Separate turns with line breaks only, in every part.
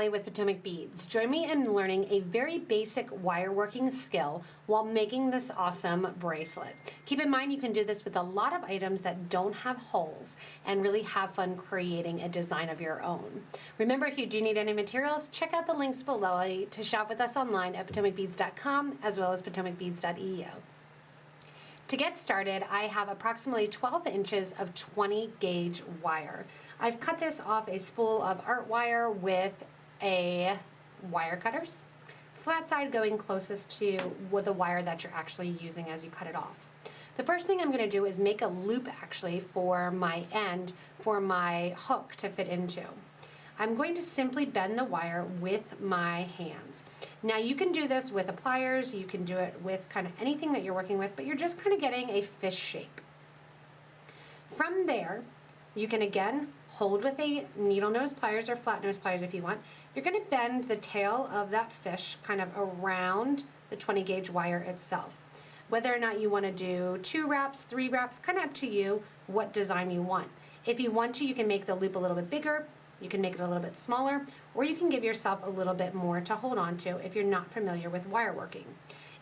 Allie with Potomac Beads. Join me in learning a very basic wire working skill while making this awesome bracelet. Keep in mind you can do this with a lot of items that don't have holes and really have fun creating a design of your own. Remember, if you do need any materials, check out the links below to shop with us online at PotomacBeads.com as well as PotomacBeads.eu. To get started, I have approximately 12 inches of 20 gauge wire. I've cut this off a spool of art wire with a wire cutters, flat side going closest to the wire that you're actually using as you cut it off. The first thing I'm going to do is make a loop actually for my end for my hook to fit into. I'm going to simply bend the wire with my hands. Now you can do this with the pliers, you can do it with kind of anything that you're working with, but you're just kind of getting a fish shape. From there, you can again hold with a needle nose pliers or flat nose pliers if you want. You're going to bend the tail of that fish kind of around the 20 gauge wire itself. Whether or not you want to do 2 wraps, 3 wraps, kind of up to you what design you want. If you want to, you can make the loop a little bit bigger. You can make it a little bit smaller, or you can give yourself a little bit more to hold on to if you're not familiar with wire working.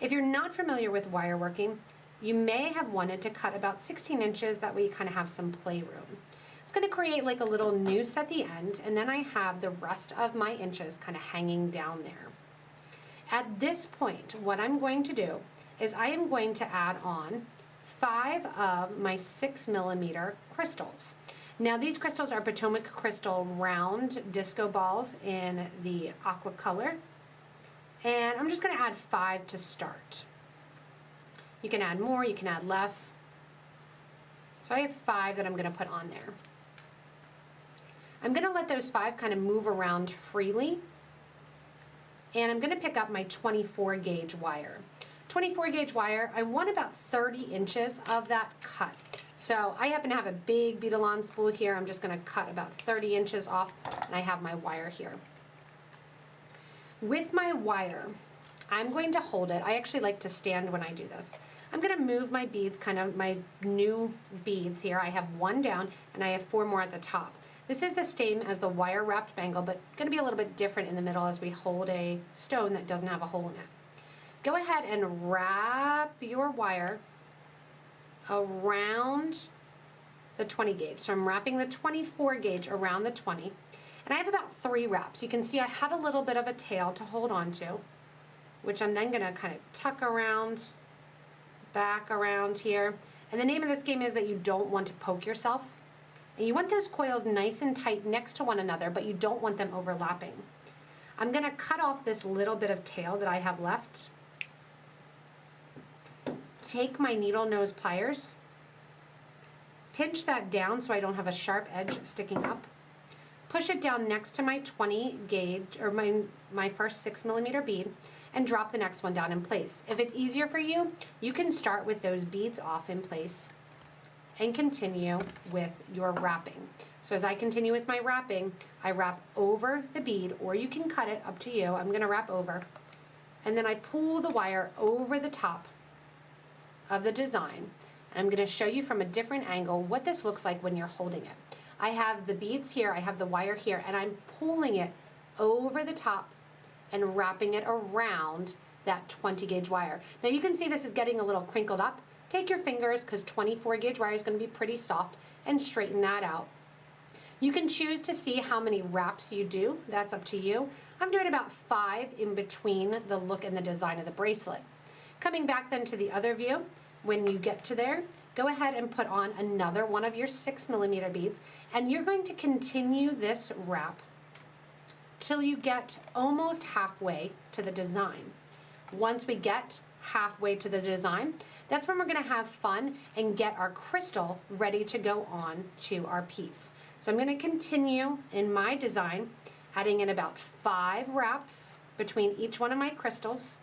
If you're not familiar with wire working, you may have wanted to cut about 16 inches, that way you kind of have some playroom. It's going to create like a little noose at the end, and then I have the rest of my inches kind of hanging down there. At this point, what I'm going to do is I am going to add on 5 of my 6mm crystals. Now these crystals are Potomac Crystal round disco balls in the aqua color, and I'm just going to add 5 to start. You can add more, you can add less. So I have 5 that I'm going to put on there. I'm going to let those 5 kind of move around freely, and I'm going to pick up my 24 gauge wire. 24 gauge wire, I want about 30 inches of that cut. So I happen to have a big bead-along spool here. I'm just going to cut about 30 inches off, and I have my wire here. With my wire, I'm going to hold it. I actually like to stand when I do this. I'm going to move my beads, kind of my new beads here. I have 1 down, and I have 4 more at the top. This is the same as the wire wrapped bangle, but going to be a little bit different in the middle as we hold a stone that doesn't have a hole in it. Go ahead and wrap your wire around the 20 gauge. So I'm wrapping the 24 gauge around the 20, and I have about 3 wraps. You can see I had a little bit of a tail to hold on to, which I'm then going to kind of tuck around, back around here. And the name of this game is that you don't want to poke yourself, and you want those coils nice and tight next to one another, but you don't want them overlapping. I'm going to cut off this little bit of tail that I have left. Take my needle nose pliers, pinch that down so I don't have a sharp edge sticking up, push it down next to my 20 gauge or my first 6mm bead, and drop the next one down in place. If it's easier for you, you can start with those beads off in place and continue with your wrapping. So as I continue with my wrapping, I wrap over the bead, or you can cut it, up to you. I'm going to wrap over, and then I pull the wire over the top of the design. And I'm going to show you from a different angle what this looks like when you're holding it. I have the beads here, I have the wire here, and I'm pulling it over the top and wrapping it around that 20 gauge wire. Now you can see this is getting a little crinkled up. Take your fingers, because 24 gauge wire is going to be pretty soft, and straighten that out. You can choose to see how many wraps you do. That's up to you. I'm doing about 5 in between the look and the design of the bracelet. Coming back then to the other view, when you get to there, go ahead and put on another one of your 6mm beads, and you're going to continue this wrap till you get almost halfway to the design. Once we get halfway to the design, that's when we're going to have fun and get our crystal ready to go on to our piece. So I'm going to continue in my design, adding in about 5 wraps between each one of my crystals,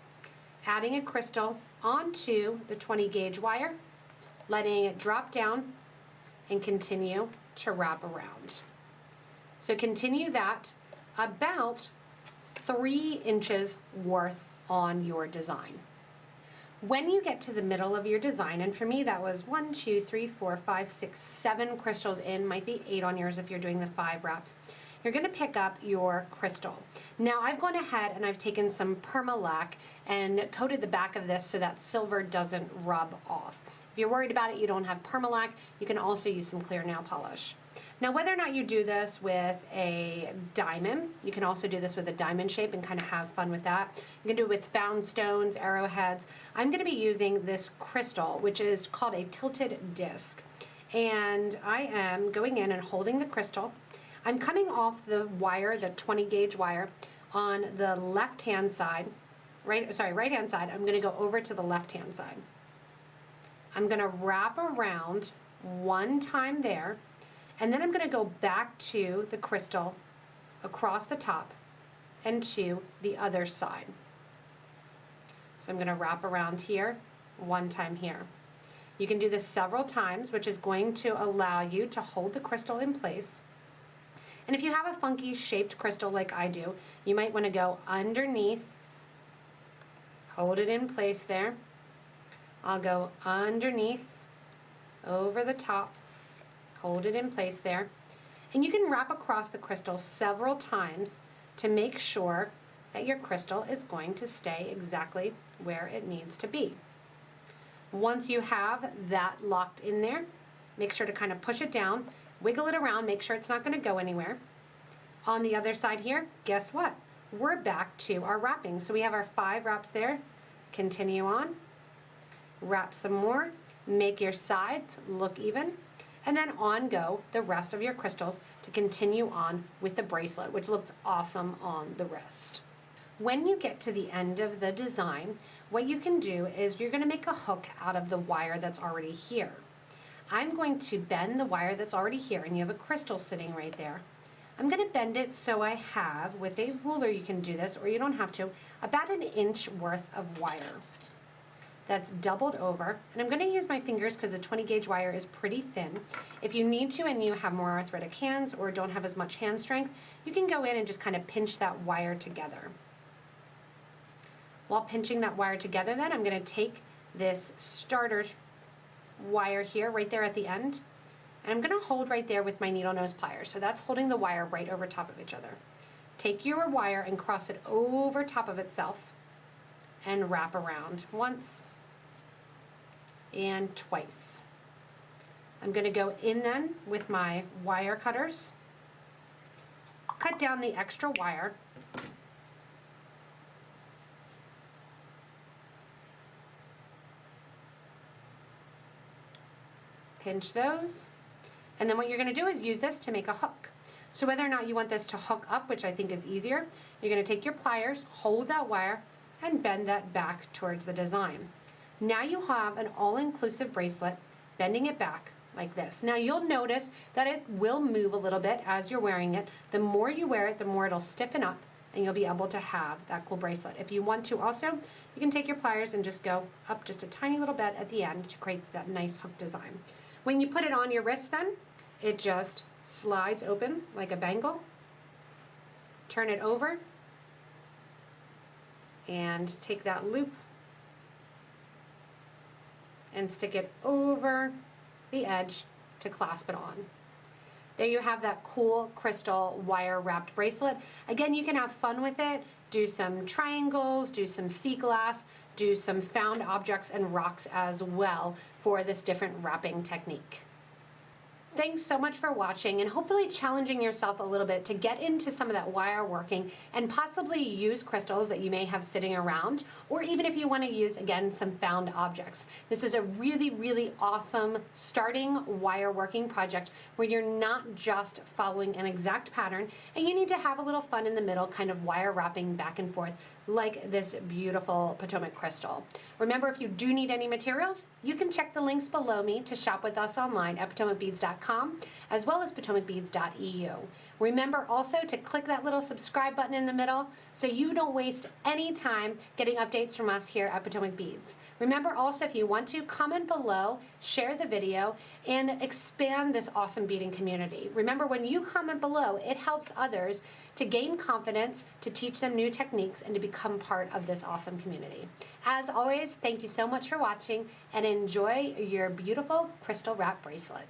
adding a crystal onto the 20 gauge wire, letting it drop down, and continue to wrap around. So continue that about 3 inches worth on your design. When you get to the middle of your design, and for me that was 1, 2, 3, 4, 5, 6, 7 crystals in, might be 8 on yours if you're doing the 5 wraps, you're going to pick up your crystal. Now I've gone ahead and I've taken some permalac and coated the back of this so that silver doesn't rub off. If you're worried about it, you don't have permalac, you can also use some clear nail polish. Now whether or not you do this with a diamond, you can also do this with a diamond shape and kind of have fun with that. You can do it with found stones, arrowheads. I'm going to be using this crystal, which is called a tilted disc. And I am going in and holding the crystal. I'm coming off the wire, the 20 gauge wire, on the left-hand side, right-hand side. I'm going to go over to the left-hand side. I'm going to wrap around one time there, and then I'm going to go back to the crystal across the top and to the other side. So I'm going to wrap around here, one time here. You can do this several times, which is going to allow you to hold the crystal in place. And if you have a funky shaped crystal like I do, you might want to go underneath, hold it in place there. I'll go underneath, over the top, hold it in place there. And you can wrap across the crystal several times to make sure that your crystal is going to stay exactly where it needs to be. Once you have that locked in there, make sure to kind of push it down, wiggle it around, make sure it's not going to go anywhere. On the other side here, guess what? We're back to our wrapping. So we have our 5 wraps there. Continue on. Wrap some more. Make your sides look even. And then on go the rest of your crystals to continue on with the bracelet, which looks awesome on the wrist. When you get to the end of the design, what you can do is you're going to make a hook out of the wire that's already here. I'm going to bend the wire that's already here, and you have a crystal sitting right there. I'm going to bend it so I have, with a ruler you can do this, or you don't have to, about 1 inch worth of wire. That's doubled over, and I'm going to use my fingers because the 20 gauge wire is pretty thin. If you need to and you have more arthritic hands or don't have as much hand strength, you can go in and just kind of pinch that wire together. While pinching that wire together then, I'm going to take this starter wire here, right there at the end, and I'm going to hold right there with my needle nose pliers. So that's holding the wire right over top of each other. Take your wire and cross it over top of itself and wrap around once and twice. I'm going to go in then with my wire cutters, cut down the extra wire, pinch those, and then what you're going to do is use this to make a hook. So whether or not you want this to hook up, which I think is easier, you're going to take your pliers, hold that wire, and bend that back towards the design. Now you have an all-inclusive bracelet, bending it back like this. Now you'll notice that it will move a little bit as you're wearing it. The more you wear it, the more it'll stiffen up, and you'll be able to have that cool bracelet. If you want to also, you can take your pliers and just go up just a tiny little bit at the end to create that nice hook design. When you put it on your wrist then, it just slides open like a bangle. Turn it over and take that loop and stick it over the edge to clasp it on. There you have that cool crystal wire wrapped bracelet. Again, you can have fun with it, do some triangles, do some sea glass, do some found objects and rocks as well for this different wrapping technique. Thanks so much for watching and hopefully challenging yourself a little bit to get into some of that wire working and possibly use crystals that you may have sitting around, or even if you want to use, again, some found objects. This is a really, really awesome starting wire working project where you're not just following an exact pattern and you need to have a little fun in the middle, kind of wire wrapping back and forth like this beautiful Potomac crystal. Remember, if you do need any materials, you can check the links below me to shop with us online at PotomacBeads.com as well as PotomacBeads.eu. Remember also to click that little subscribe button in the middle so you don't waste any time getting updates from us here at Potomac Beads. Remember also, if you want to, comment below, share the video, and expand this awesome beading community. Remember, when you comment below, it helps others to gain confidence, to teach them new techniques, and to become part of this awesome community. As always, thank you so much for watching, and enjoy your beautiful crystal wrap bracelet.